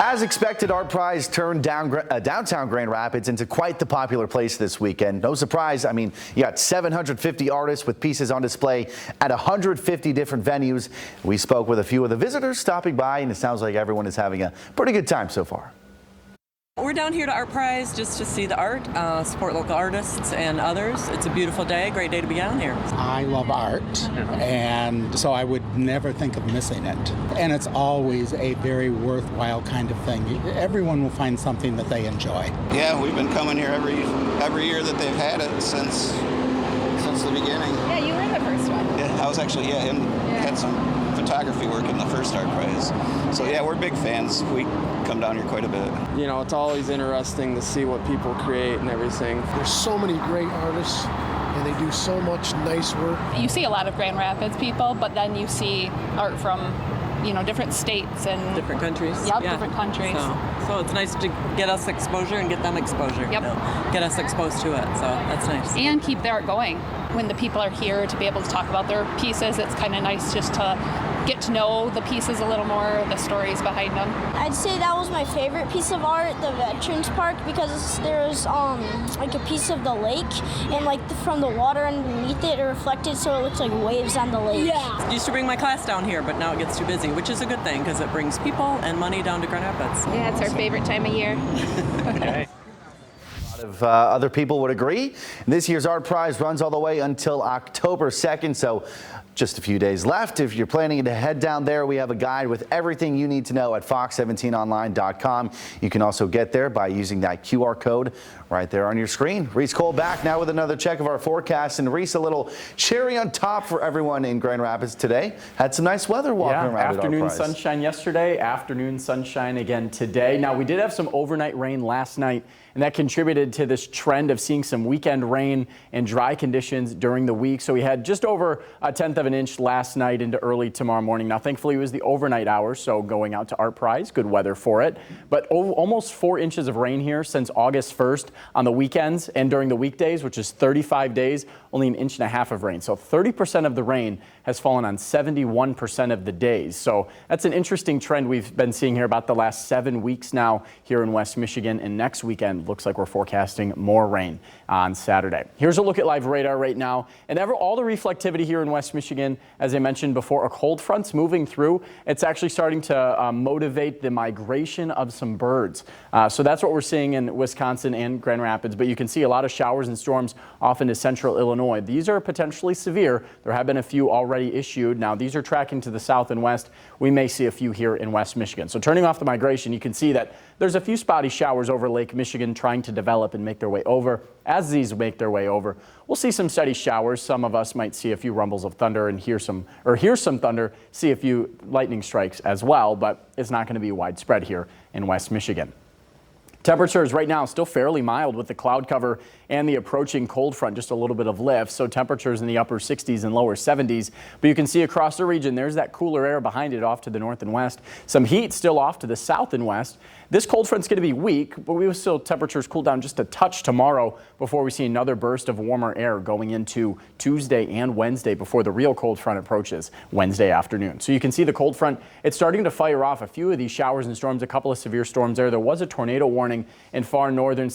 As expected, ArtPrize turned downtown Grand Rapids into quite the popular place this weekend. No surprise, I mean, you got 750 artists with pieces on display at 150 different venues. We spoke with a few of the visitors stopping by, and it sounds like everyone is having a pretty good time so far. We're down here to ArtPrize just to see the art, support local artists and others. It's a beautiful day, great day to be down here. I love art, and so I would never think of missing it. And it's always a very worthwhile kind of thing. Everyone will find something that they enjoy. Yeah, we've been coming here every year that they've had it since the beginning. Yeah, you were in the first one. Yeah, I was actually, had some photography work in the first ArtPrize. So yeah, we're big fans. We come down here quite a bit. You know, it's always interesting to see what people create and everything. There's so many great artists and they do so much nice work. You see a lot of Grand Rapids people, but then you see art from, you know, different states and different countries. Yep, yeah. Different countries. So it's nice to get us exposure and get them exposure. Yep. You know, get us exposed to it. So that's nice. And keep the art going. When the people are here to be able to talk about their pieces, it's kind of nice just to get to know the pieces a little more, the stories behind them. I'd say that was my favorite piece of art, the Veterans Park, because there's like a piece of the lake, and like from the water underneath it reflected, so it looks like waves on the lake. Yeah. I used to bring my class down here, but now it gets too busy, which is a good thing because it brings people and money down to Grand Rapids. Yeah, it's our favorite time of year. Okay. Of other people would agree. This year's ArtPrize runs all the way until October 2nd, so just a few days left. If you're planning to head down there, we have a guide with everything you need to know at fox17online.com. You can also get there by using that QR code right there on your screen. Reese Cole back now with another check of our forecast. And Reese, a little cherry on top for everyone in Grand Rapids today. Had some nice weather walking around afternoon at ArtPrize. Sunshine yesterday, afternoon sunshine again today. Now, we did have some overnight rain last night, and that contributed to this trend of seeing some weekend rain and dry conditions during the week. So we had just over 1/10 of an inch last night into early tomorrow morning. Now, thankfully, it was the overnight hours, so going out to ArtPrize, good weather for it. But almost 4 inches of rain here since August 1st on the weekends and during the weekdays, which is 35 days, only 1.5 inches of rain. So 30% of the rain has fallen on 71% of the days. So that's an interesting trend we've been seeing here about the last 7 weeks now here in West Michigan. And next weekend looks like we're forecasting more rain on Saturday. Here's a look at live radar right now. And all the reflectivity here in West Michigan, as I mentioned before, a cold front's moving through. It's actually starting to motivate the migration of some birds. So that's what we're seeing in Wisconsin and Grand Rapids. But you can see a lot of showers and storms off into central Illinois. These are potentially severe. There have been a few already issued. Now, these are tracking to the south and west. We may see a few here in West Michigan. So turning off the migration, you can see that there's a few spotty showers over Lake Michigan trying to develop and make their way over. As these make their way over, we'll see some steady showers. Some of us might see a few rumbles of thunder and hear some thunder, see a few lightning strikes as well, but it's not going to be widespread here in West Michigan. Temperatures right now still fairly mild with the cloud cover and the approaching cold front, just a little bit of lift. So temperatures in the upper 60s and lower 70s. But you can see across the region, there's that cooler air behind it off to the north and west. Some heat still off to the south and west. This cold front's going to be weak, but we will still temperatures cool down just a touch tomorrow before we see another burst of warmer air going into Tuesday and Wednesday before the real cold front approaches Wednesday afternoon. So you can see the cold front, it's starting to fire off a few of these showers and storms, a couple of severe storms there. There was a tornado warning in far northern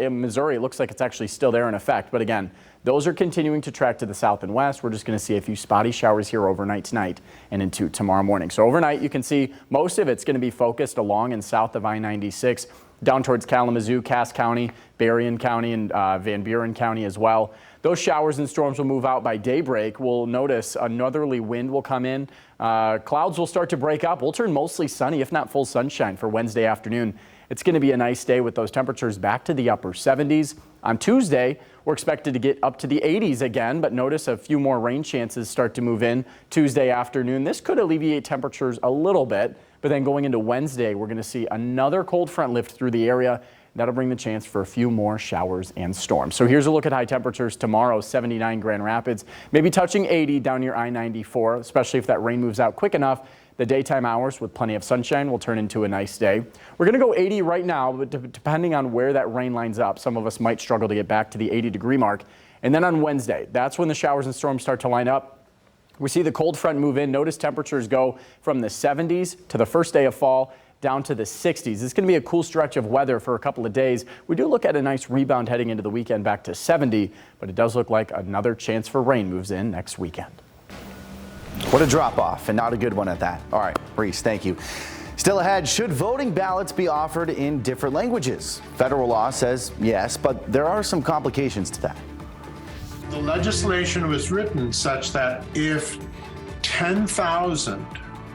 in Missouri. It looks like it's actually still there in effect. But again, those are continuing to track to the south and west. We're just going to see a few spotty showers here overnight tonight and into tomorrow morning. So overnight, you can see most of it's going to be focused along and south of I-96, down towards Kalamazoo, Cass County, Berrien County, and Van Buren County as well. Those showers and storms will move out by daybreak. We'll notice a northerly wind will come in. Clouds will start to break up. We'll turn mostly sunny, if not full sunshine, for Wednesday afternoon. It's going to be a nice day with those temperatures back to the upper 70s. On Tuesday, we're expected to get up to the 80s again, but notice a few more rain chances start to move in Tuesday afternoon. This could alleviate temperatures a little bit, but then going into Wednesday, we're going to see another cold front lift through the area. That'll bring the chance for a few more showers and storms. So here's a look at high temperatures tomorrow. 79 Grand Rapids, maybe touching 80 down near I-94, especially if that rain moves out quick enough. The daytime hours with plenty of sunshine will turn into a nice day. We're going to go 80 right now, but depending on where that rain lines up, some of us might struggle to get back to the 80-degree mark. And then on Wednesday, that's when the showers and storms start to line up. We see the cold front move in. Notice temperatures go from the 70s to the first day of fall. down to the 60s. It's going to be a cool stretch of weather for a couple of days. We do look at a nice rebound heading into the weekend back to 70, but it does look like another chance for rain moves in next weekend. What a drop off, and not a good one at that. All right, Reese, thank you. Still ahead, should voting ballots be offered in different languages? Federal law says yes, but there are some complications to that. The legislation was written such that if 10,000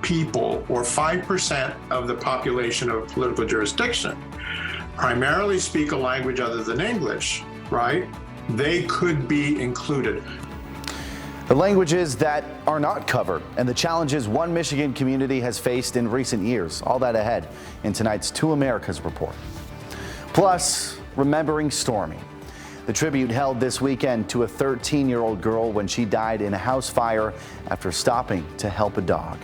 people, or 5% of the population of a political jurisdiction, primarily speak a language other than English, right, they could be included. The languages that are not covered and the challenges one Michigan community has faced in recent years. All that ahead in tonight's Two Americas report. Plus, remembering Stormy. The tribute held this weekend to a 13-year-old girl when she died in a house fire after stopping to help a dog.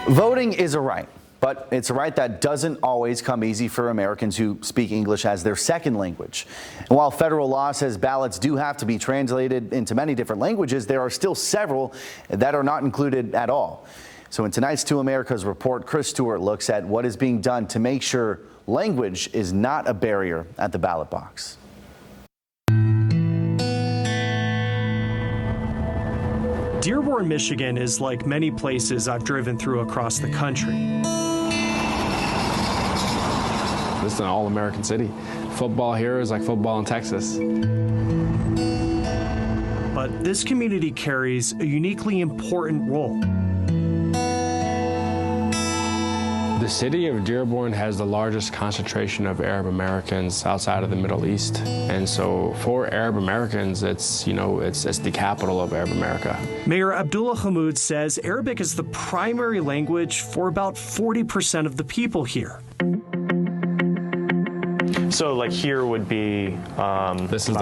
Voting is a right. But it's a right that doesn't always come easy for Americans who speak English as their second language. And while federal law says ballots do have to be translated into many different languages, there are still several that are not included at all. So in tonight's Two Americas report, Chris Stewart looks at what is being done to make sure language is not a barrier at the ballot box. Dearborn, Michigan is like many places I've driven through across the country. This is an all-American city. Football here is like football in Texas. But this community carries a uniquely important role. The city of Dearborn has the largest concentration of Arab Americans outside of the Middle East. And so for Arab Americans, it's the capital of Arab America. Mayor Abdullah Hammoud says Arabic is the primary language for about 40% of the people here. So, like, here would be. This is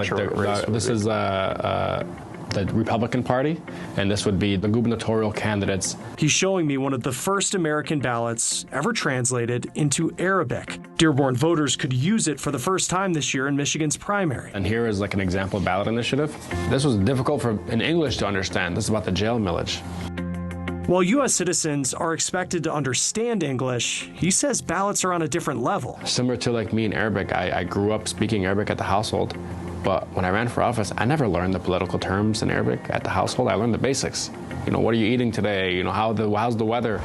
the Republican Party, and this would be the gubernatorial candidates. He's showing me one of the first American ballots ever translated into Arabic. Dearborn voters could use it for the first time this year in Michigan's primary. And here is like an example ballot initiative. This was difficult in English to understand. This is about the jail millage. While U.S. citizens are expected to understand English, he says ballots are on a different level. Similar to like me in Arabic, I grew up speaking Arabic at the household, but when I ran for office, I never learned the political terms in Arabic at the household. I learned the basics. What are you eating today? How's the weather?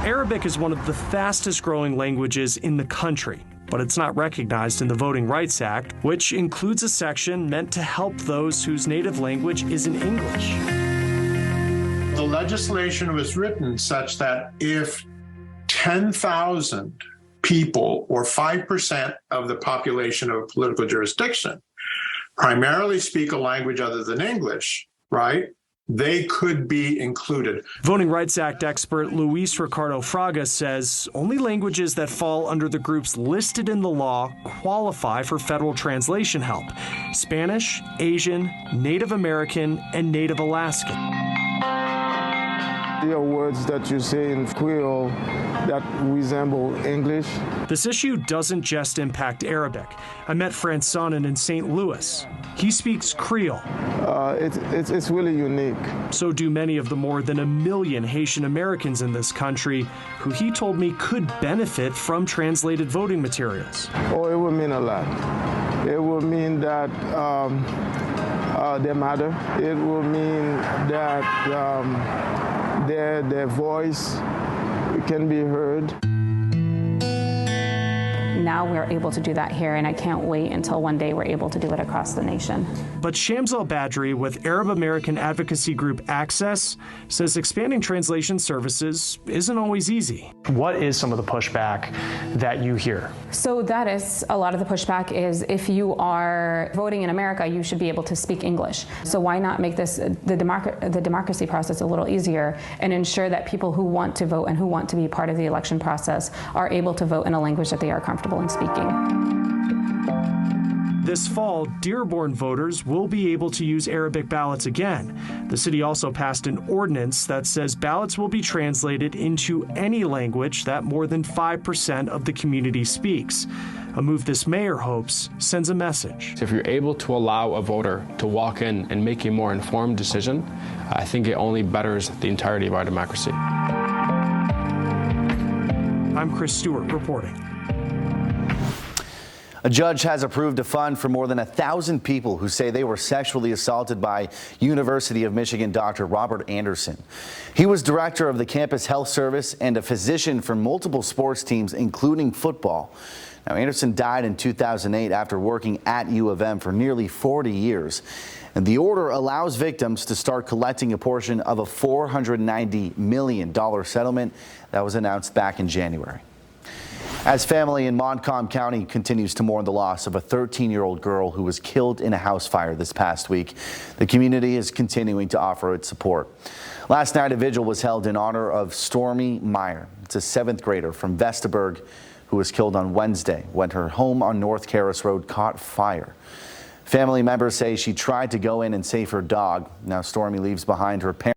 Arabic is one of the fastest growing languages in the country, but it's not recognized in the Voting Rights Act, which includes a section meant to help those whose native language isn't English. The legislation was written such that if 10,000 people, or 5% of the population of a political jurisdiction, primarily speak a language other than English, right, they could be included. Voting Rights Act expert Luis Ricardo Fraga says only languages that fall under the groups listed in the law qualify for federal translation help: Spanish, Asian, Native American, and Native Alaskan. There are words that you say in Creole that resemble English. This issue doesn't just impact Arabic. I met Franconin in St. Louis. He speaks Creole. It's really unique. So do many of the more than 1 million Haitian Americans in this country, who he told me could benefit from translated voting materials. Oh, it will mean a lot. It will mean that they matter. It will mean that their voice can be heard. Now we're able to do that here, and I can't wait until one day we're able to do it across the nation. But Shams al-Badri with Arab American advocacy group Access says expanding translation services isn't always easy. What is some of the pushback that you hear? So that is a lot of the pushback is if you are voting in America, you should be able to speak English. So why not make this the democracy process a little easier and ensure that people who want to vote and who want to be part of the election process are able to vote in a language that they are comfortable in speaking. This fall, Dearborn voters will be able to use Arabic ballots again. The city also passed an ordinance that says ballots will be translated into any language that more than 5% of the community speaks. A move this mayor hopes sends a message. If you're able to allow a voter to walk in and make a more informed decision, I think it only betters the entirety of our democracy. I'm Chris Stewart reporting. A judge has approved a fund for more than 1,000 people who say they were sexually assaulted by University of Michigan Dr. Robert Anderson. He was director of the campus health service and a physician for multiple sports teams, including football. Now, Anderson died in 2008 after working at U of M for nearly 40 years. And the order allows victims to start collecting a portion of a $490 million settlement that was announced back in January. As family in Montcalm County continues to mourn the loss of a 13-year-old girl who was killed in a house fire this past week, the community is continuing to offer its support. Last night, a vigil was held in honor of Stormy Meyer. It's a 7th grader from Vestaburg who was killed on Wednesday when her home on North Caras Road caught fire. Family members say she tried to go in and save her dog. Now Stormy leaves behind her parents.